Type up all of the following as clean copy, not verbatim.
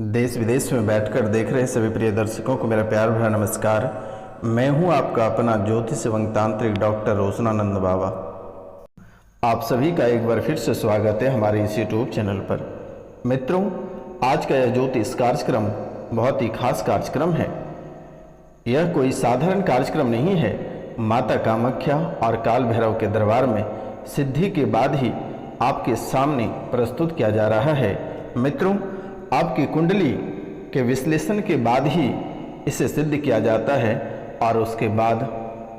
देश विदेश में बैठकर देख रहे सभी प्रिय दर्शकों को मेरा प्यार भरा नमस्कार। मैं हूं आपका अपना ज्योतिष एवं तांत्रिक डॉक्टर रोशनानंद बाबा। आप सभी का एक बार फिर से स्वागत है हमारे इस यूट्यूब चैनल पर। मित्रों, आज का यह ज्योतिष कार्यक्रम बहुत ही खास कार्यक्रम है। यह कोई साधारण कार्यक्रम नहीं है। माता कामाख्या और काल भैरव के दरबार में सिद्धि के बाद ही आपके सामने प्रस्तुत किया जा रहा है। मित्रों, आपकी कुंडली के विश्लेषण के बाद ही इसे सिद्ध किया जाता है और उसके बाद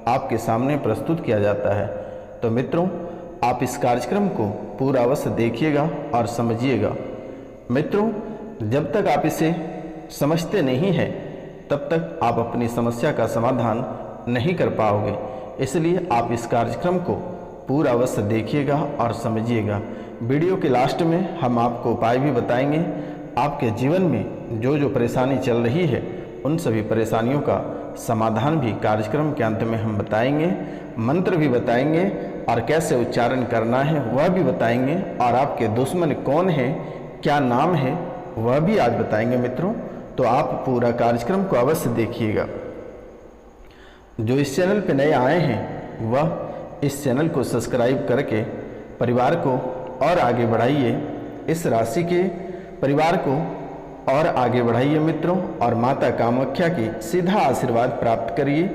आपके सामने प्रस्तुत किया जाता है। तो मित्रों, आप इस कार्यक्रम को पूरा अवश्य देखिएगा और समझिएगा। मित्रों, जब तक आप इसे समझते नहीं हैं तब तक आप अपनी समस्या का समाधान नहीं कर पाओगे। इसलिए आप इस कार्यक्रम को पूरा अवश्य देखिएगा और समझिएगा। वीडियो के लास्ट में हम आपको उपाय भी बताएंगे। आपके जीवन में जो जो परेशानी चल रही है उन सभी परेशानियों का समाधान भी कार्यक्रम के अंत में हम बताएंगे। मंत्र भी बताएंगे और कैसे उच्चारण करना है वह भी बताएंगे। और आपके दुश्मन कौन है, क्या नाम है, वह भी आज बताएंगे। मित्रों, तो आप पूरा कार्यक्रम को अवश्य देखिएगा। जो इस चैनल पर नए आए हैं वह इस चैनल को सब्सक्राइब करके परिवार को और आगे बढ़ाइए। इस राशि के परिवार को और आगे बढ़ाइए मित्रों, और माता कामाख्या की सीधा आशीर्वाद प्राप्त करिए।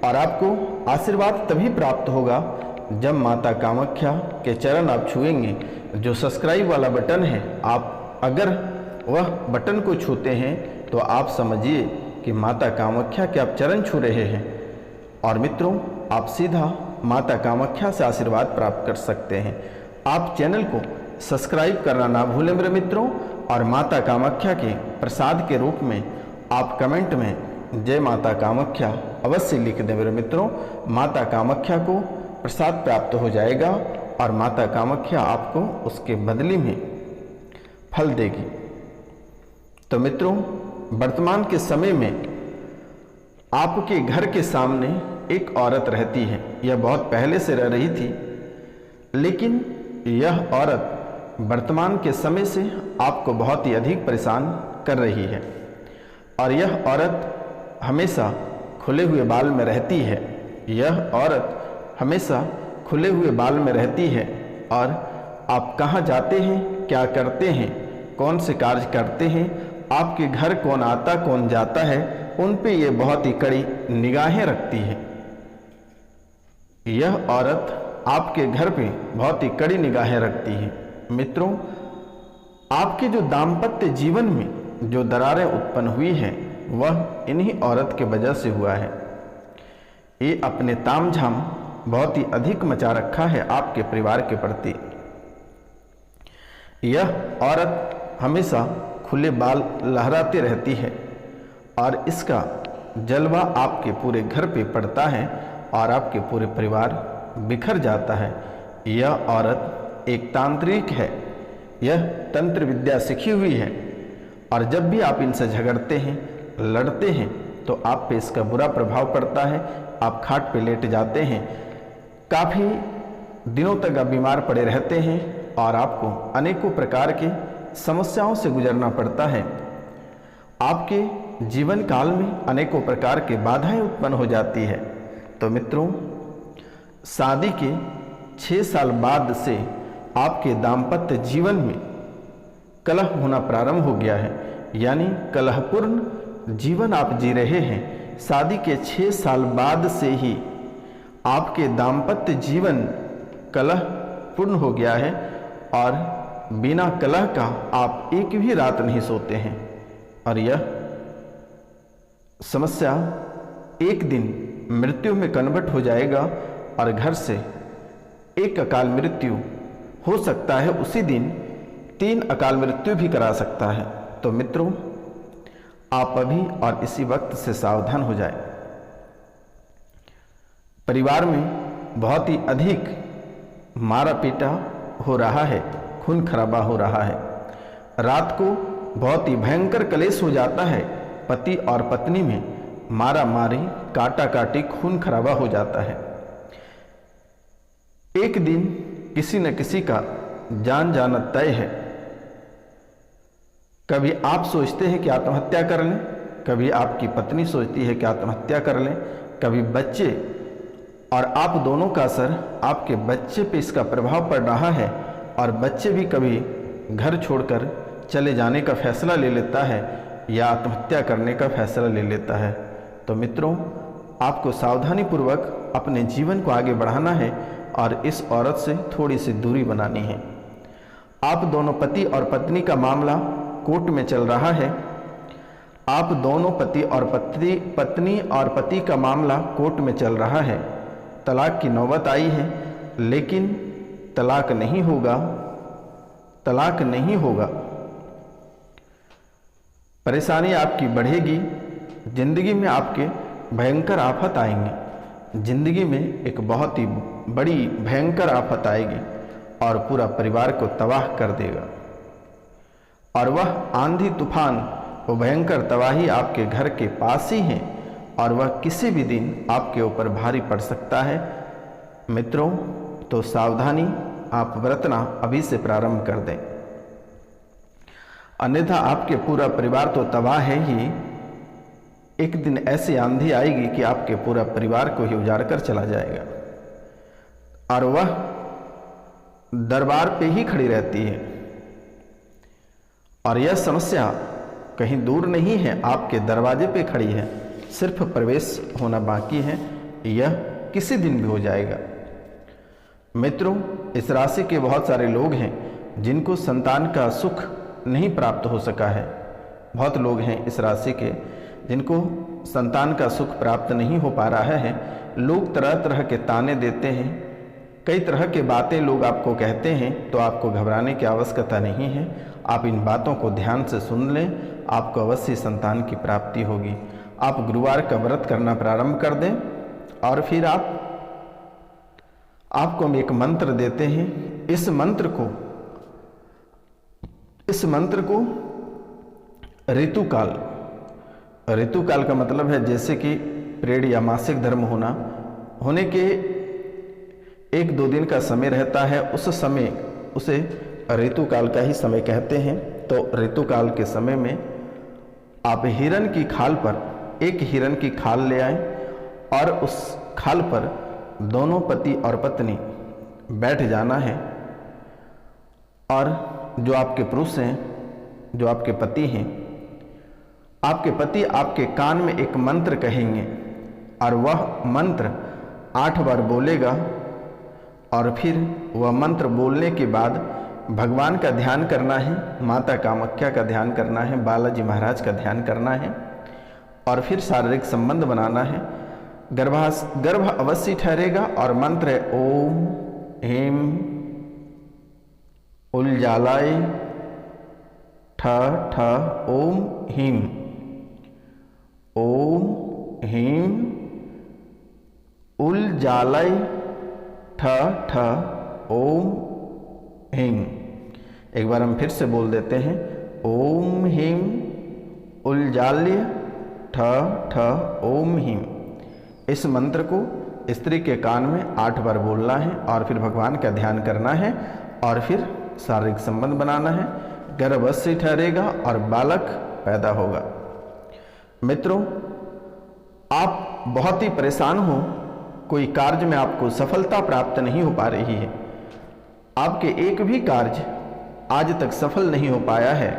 और आपको आशीर्वाद तभी प्राप्त होगा जब माता कामाख्या के चरण आप छुएंगे। जो सब्सक्राइब वाला बटन है, आप अगर वह बटन को छूते हैं तो आप समझिए कि माता कामाख्या के आप चरण छू रहे हैं। और मित्रों, आप सीधा माता कामाख्या से आशीर्वाद प्राप्त कर सकते हैं। आप चैनल को सब्सक्राइब करना ना भूलें मेरे मित्रों। और माता कामाख्या के प्रसाद के रूप में आप कमेंट में जय माता कामाख्या अवश्य लिख दें मेरे मित्रों। माता कामाख्या को प्रसाद प्राप्त हो जाएगा और माता कामाख्या आपको उसके बदले में फल देगी। तो मित्रों, वर्तमान के समय में आपके घर के सामने एक औरत रहती है। यह बहुत पहले से रह रही थी, लेकिन यह औरत वर्तमान के समय से आपको बहुत ही अधिक परेशान कर रही है। और यह औरत हमेशा खुले हुए बाल में रहती है। यह औरत हमेशा खुले हुए बाल में रहती है। और आप कहाँ जाते हैं, क्या करते हैं, कौन से कार्य करते हैं, आपके घर कौन आता कौन जाता है, उन पे ये बहुत ही कड़ी निगाहें रखती है। यह औरत आपके घर पे बहुत ही कड़ी निगाहें रखती है। मित्रों, आपके जो दाम्पत्य जीवन में जो दरारें उत्पन्न हुई हैं वह इन्हीं औरत के वजह से हुआ है। ये अपने तामझाम बहुत ही अधिक मचा रखा है आपके परिवार के प्रति। यह औरत हमेशा खुले बाल लहराते रहती है और इसका जलवा आपके पूरे घर पे पड़ता है और आपके पूरे परिवार बिखर जाता है। यह औरत एक तांत्रिक है। यह तंत्र विद्या सीखी हुई है। और जब भी आप इनसे झगड़ते हैं, लड़ते हैं, तो आप पे इसका बुरा प्रभाव पड़ता है। आप खाट पे लेट जाते हैं, काफ़ी दिनों तक आप बीमार पड़े रहते हैं और आपको अनेकों प्रकार के समस्याओं से गुजरना पड़ता है। आपके जीवन काल में अनेकों प्रकार के बाधाएं उत्पन्न हो जाती है। तो मित्रों, शादी के 6 साल बाद से आपके दाम्पत्य जीवन में कलह होना प्रारंभ हो गया है। यानी कलहपूर्ण जीवन आप जी रहे हैं। शादी के 6 साल बाद से ही आपके दाम्पत्य जीवन कलहपूर्ण हो गया है और बिना कलह का आप एक भी रात नहीं सोते हैं। और यह समस्या एक दिन मृत्यु में कन्वर्ट हो जाएगा और घर से एक अकाल मृत्यु हो सकता है, उसी दिन 3 अकाल मृत्यु भी करा सकता है। तो मित्रों, आप अभी और इसी वक्त से सावधान हो जाए। परिवार में बहुत ही अधिक मारा पीटा हो रहा है, खून खराबा हो रहा है। रात को बहुत ही भयंकर कलेश हो जाता है। पति और पत्नी में मारा मारी, काटा काटी, खून खराबा हो जाता है। एक दिन किसी न किसी का जान जाना तय है। कभी आप सोचते हैं कि आत्महत्या कर लें, कभी आपकी पत्नी सोचती है कि आत्महत्या कर लें, कभी बच्चे, और आप दोनों का असर आपके बच्चे पे इसका प्रभाव पड़ रहा है और बच्चे भी कभी घर छोड़कर चले जाने का फैसला ले लेता है या आत्महत्या करने का फैसला ले लेता है। तो मित्रों, आपको सावधानीपूर्वक अपने जीवन को आगे बढ़ाना है और इस औरत से थोड़ी सी दूरी बनानी है। आप दोनों पति और पत्नी का मामला कोर्ट में चल रहा है। आप दोनों पत्नी और पति का मामला कोर्ट में चल रहा है। तलाक की नौबत आई है, लेकिन तलाक नहीं होगा, तलाक नहीं होगा। परेशानी आपकी बढ़ेगी, जिंदगी में आपके भयंकर आफत आएंगे, जिंदगी में एक बहुत ही बड़ी भयंकर आफत आएगी और पूरा परिवार को तबाह कर देगा। और वह आंधी तूफान, वो भयंकर तबाही आपके घर के पास ही है और वह किसी भी दिन आपके ऊपर भारी पड़ सकता है। मित्रों, तो सावधानी आप बरतना अभी से प्रारंभ कर दें, अन्यथा आपके पूरा परिवार तो तबाह है ही, एक दिन ऐसी आंधी आएगी कि आपके पूरा परिवार को ही उजाड़ कर चला जाएगा और वह दरबार पे ही खड़ी रहती है। और यह समस्या कहीं दूर नहीं है, आपके दरवाजे पे खड़ी है, सिर्फ प्रवेश होना बाकी है, यह किसी दिन भी हो जाएगा। मित्रों, इस राशि के बहुत सारे लोग हैं जिनको संतान का सुख नहीं प्राप्त हो सका है। बहुत लोग हैं इस राशि के जिनको संतान का सुख प्राप्त नहीं हो पा रहा है। लोग तरह तरह के ताने देते हैं, कई तरह के बातें लोग आपको कहते हैं, तो आपको घबराने की आवश्यकता नहीं है। आप इन बातों को ध्यान से सुन लें, आपको अवश्य संतान की प्राप्ति होगी। आप गुरुवार का व्रत करना प्रारंभ कर दें और फिर आपको हम एक मंत्र देते हैं। इस मंत्र को ऋतुकाल का मतलब है जैसे कि पीरियड या मासिक धर्म होने के 1-2 दिन का समय रहता है, उस समय उसे ऋतुकाल का ही समय कहते हैं। तो ऋतुकाल के समय में आप हिरण की खाल पर एक हिरण की खाल ले आएं और उस खाल पर दोनों पति और पत्नी बैठ जाना है। और जो आपके पुरुष हैं, जो आपके पति हैं, आपके पति आपके कान में एक मंत्र कहेंगे और वह मंत्र 8 बार बोलेगा और फिर वह मंत्र बोलने के बाद भगवान का ध्यान करना है, माता कामाख्या का ध्यान करना है, बालाजी महाराज का ध्यान करना है और फिर शारीरिक संबंध बनाना है। गर्भ अवश्य ठहरेगा और मंत्र है ओम ह्रीं उलजालाय ठ ठ ओम ह्रीं, ओम ह्रीं उलजालाय ठ ठ ओम ह्रीं। एक बार हम फिर से बोल देते हैं, ओम ह्रीं उलजाल्य ठ ठ ओम ह्रीं। इस मंत्र को स्त्री के कान में 8 बार बोलना है और फिर भगवान का ध्यान करना है और फिर शारीरिक संबंध बनाना है। गर्भ अवश्य ठहरेगा और बालक पैदा होगा। मित्रों, आप बहुत ही परेशान हो, कोई कार्य में आपको सफलता प्राप्त नहीं हो पा रही है, आपके एक भी कार्य आज तक सफल नहीं हो पाया है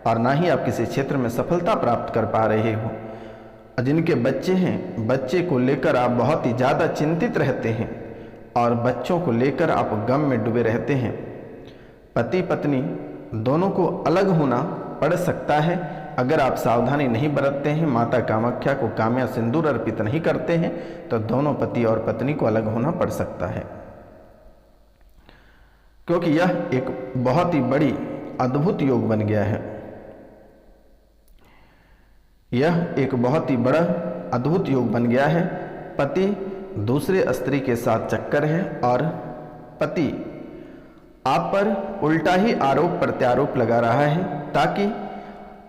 और ना ही आप किसी क्षेत्र में सफलता प्राप्त कर पा रहे हो। जिनके बच्चे हैं, बच्चे को लेकर आप बहुत ही ज़्यादा चिंतित रहते हैं और बच्चों को लेकर आप गम में डूबे रहते हैं। पति पत्नी दोनों को अलग होना पड़ सकता है अगर आप सावधानी नहीं बरतते हैं, माता कामाख्या को काम्या सिंदूर अर्पित नहीं करते हैं, तो दोनों पति और पत्नी को अलग होना पड़ सकता है, क्योंकि यह एक बहुत ही बड़ी अद्भुत योग बन गया है। यह एक बहुत ही बड़ा अद्भुत योग बन गया है। पति दूसरे स्त्री के साथ चक्कर है और पति आप पर उल्टा ही आरोप प्रत्यारोप लगा रहा है ताकि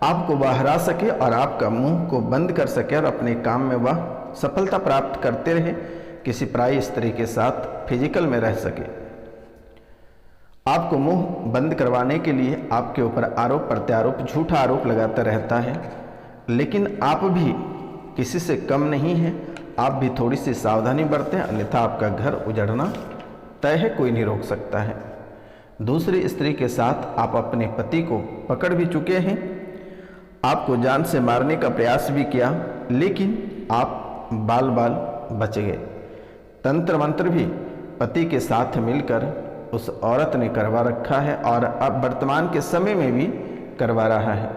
आपको वह हरा सके और आपका मुंह को बंद कर सके और अपने काम में वह सफलता प्राप्त करते रहे, किसी पराई स्त्री के साथ फिजिकल में रह सके। आपको मुंह बंद करवाने के लिए आपके ऊपर आरोप प्रत्यारोप, झूठा आरोप लगाता रहता है। लेकिन आप भी किसी से कम नहीं हैं, आप भी थोड़ी सी सावधानी बरतें, अन्यथा आपका घर उजड़ना तय है, कोई नहीं रोक सकता है। दूसरी स्त्री के साथ आप अपने पति को पकड़ भी चुके हैं, आपको जान से मारने का प्रयास भी किया, लेकिन आप बाल बाल बच गए। तंत्र मंत्र भी पति के साथ मिलकर उस औरत ने करवा रखा है और अब वर्तमान के समय में भी करवा रहा है।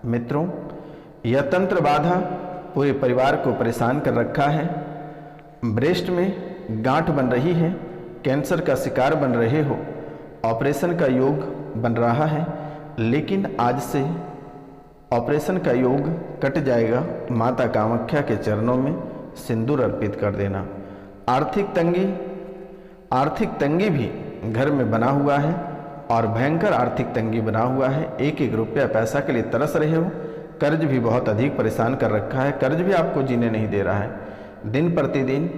मित्रों, यह तंत्र बाधा पूरे परिवार को परेशान कर रखा है। ब्रेस्ट में गांठ बन रही है, कैंसर का शिकार बन रहे हो, ऑपरेशन का योग बन रहा है, लेकिन आज से ऑपरेशन का योग कट जाएगा। माता कामाख्या के चरणों में सिंदूर अर्पित कर देना। आर्थिक तंगी भी घर में बना हुआ है और भयंकर आर्थिक तंगी बना हुआ है। एक एक रुपया पैसा के लिए तरस रहे हो। कर्ज भी बहुत अधिक परेशान कर रखा है, कर्ज भी आपको जीने नहीं दे रहा है। दिन प्रतिदिन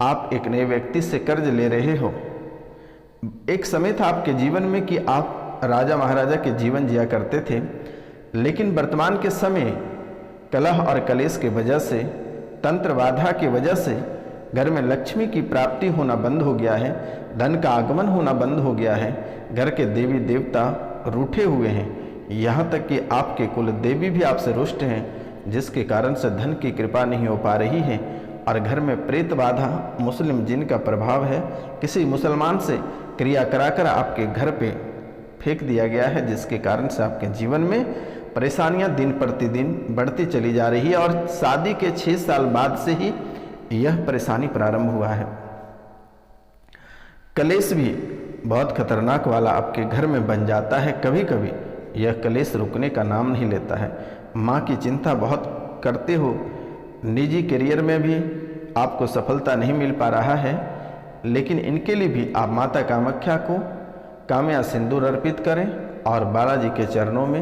आप एक नए व्यक्ति से कर्ज ले रहे हो। एक समय था आपके जीवन में कि आप राजा महाराजा के जीवन जिया करते थे, लेकिन वर्तमान के समय कलह और कलेश की वजह से, तंत्र बाधा की वजह से घर में लक्ष्मी की प्राप्ति होना बंद हो गया है, धन का आगमन होना बंद हो गया है। घर के देवी देवता रूठे हुए हैं, यहाँ तक कि आपके कुल देवी भी आपसे रुष्ट हैं, जिसके कारण से धन की कृपा नहीं हो पा रही है। और घर में प्रेत बाधा, मुस्लिम जिन का प्रभाव है, किसी मुसलमान से क्रिया कराकर आपके घर पे फेंक दिया गया है, जिसके कारण से आपके जीवन में परेशानियां दिन प्रतिदिन बढ़ती चली जा रही है। और शादी के 6 साल बाद से ही यह परेशानी प्रारंभ हुआ है। कलेश भी बहुत खतरनाक वाला आपके घर में बन जाता है। कभी कभी यह कलेश रुकने का नाम नहीं लेता है। माँ की चिंता बहुत करते हो, निजी करियर में भी आपको सफलता नहीं मिल पा रहा है, लेकिन इनके लिए भी आप माता कामाख्या को कामया सिंदूर अर्पित करें और बालाजी के चरणों में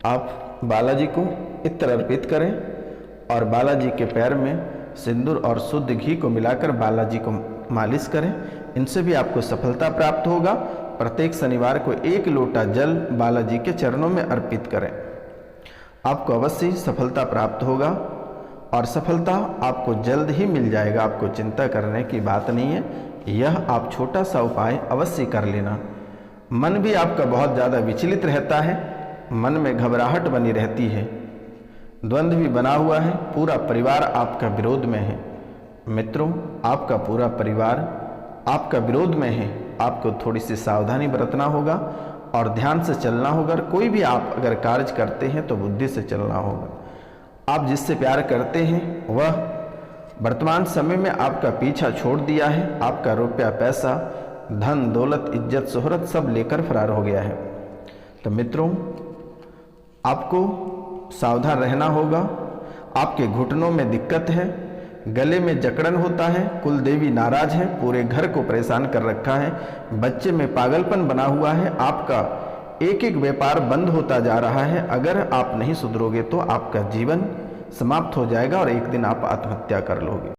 आप बालाजी को इत्र अर्पित करें और बालाजी के पैर में सिंदूर और शुद्ध घी को मिलाकर बालाजी को मालिश करें। इनसे भी आपको सफलता प्राप्त होगा। प्रत्येक शनिवार को 1 लोटा जल बालाजी के चरणों में अर्पित करें, आपको अवश्य सफलता प्राप्त होगा और सफलता आपको जल्द ही मिल जाएगा। आपको चिंता करने की बात नहीं है, यह आप छोटा सा उपाय अवश्य कर लेना। मन भी आपका बहुत ज़्यादा विचलित रहता है, मन में घबराहट बनी रहती है, द्वंद्व भी बना हुआ है, पूरा परिवार आपका विरोध में है। मित्रों, आपका पूरा परिवार आपका विरोध में है, आपको थोड़ी सी सावधानी बरतना होगा और ध्यान से चलना होगा। कोई भी आप अगर कार्य करते हैं तो बुद्धि से चलना होगा। आप जिससे प्यार करते हैं वह वर्तमान समय में आपका पीछा छोड़ दिया है, आपका रुपया पैसा, धन दौलत, इज्जत शोहरत सब लेकर फरार हो गया है। तो मित्रों, आपको सावधान रहना होगा। आपके घुटनों में दिक्कत है, गले में जकड़न होता है, कुल देवी नाराज है, पूरे घर को परेशान कर रखा है, बच्चे में पागलपन बना हुआ है, आपका एक एक व्यापार बंद होता जा रहा है। अगर आप नहीं सुधरोगे तो आपका जीवन समाप्त हो जाएगा और एक दिन आप आत्महत्या कर लोगे।